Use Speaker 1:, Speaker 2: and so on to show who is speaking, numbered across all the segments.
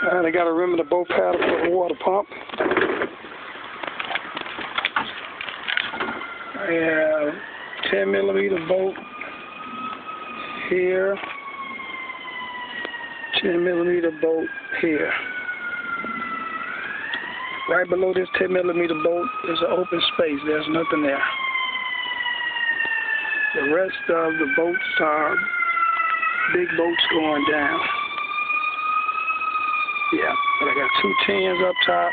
Speaker 1: Alright, I got to remember the boat paddle for the water pump. I have 10mm bolt here, 10mm bolt here. Right below this 10mm bolt is an open space. There's nothing there. The rest of the bolts are big bolts going down. Yeah, but I got 2 10s up top.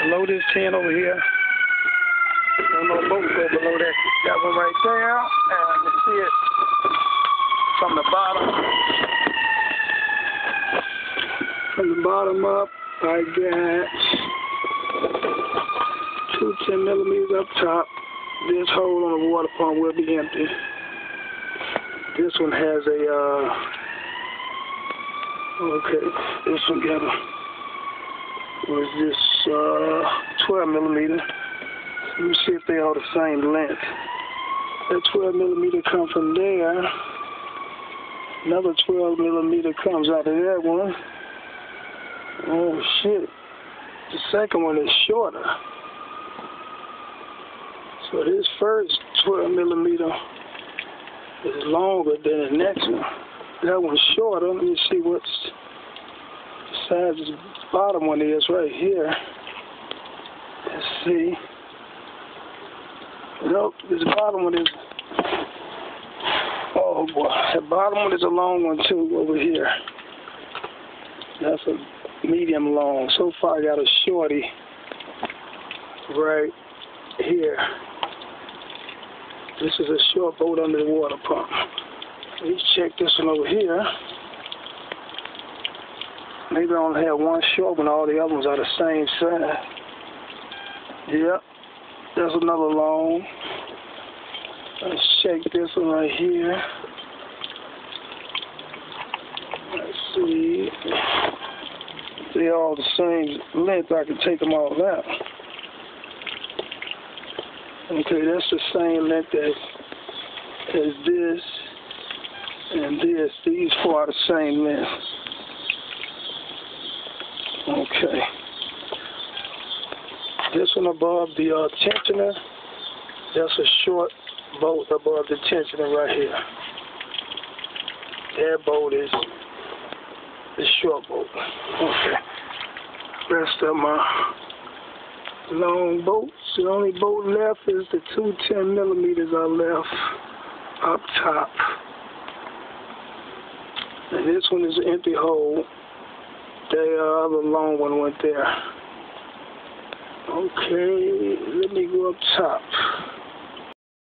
Speaker 1: Below this 10 over here. No more bolt go below that. That one right there. And you see it from the bottom. From the bottom up, I got 2 10mm up top. This hole on the water pump will be empty. This one has a, okay, this one got a, was this 12mm. Let me see if they are the same length. That 12mm comes from there. Another 12mm comes out of that one. Oh shit. The second one is shorter. So this first 12mm is longer than the next one. That one's shorter. Let me see what size this bottom one is right here. Let's see. Nope, this bottom one is, oh boy, that bottom one is a long one too over here. That's a medium long. So far I got a shorty right here. This is a short boat under the water pump. Let's check this one over here. Maybe I only have one short one, all the other ones are the same size. Yep, there's another long. Let's check this one right here. Let's see. They're all the same length. I can take them all out. Okay, that's the same length as this and this. These four are the same length. Okay. This one above the tensioner, that's a short bolt above the tensioner right here. That bolt is the short bolt. Okay. Rest of my long bolts. The only bolt left is the 2 10mm I left up top. And this one is an empty hole. The other long one went there. Okay, let me go up top.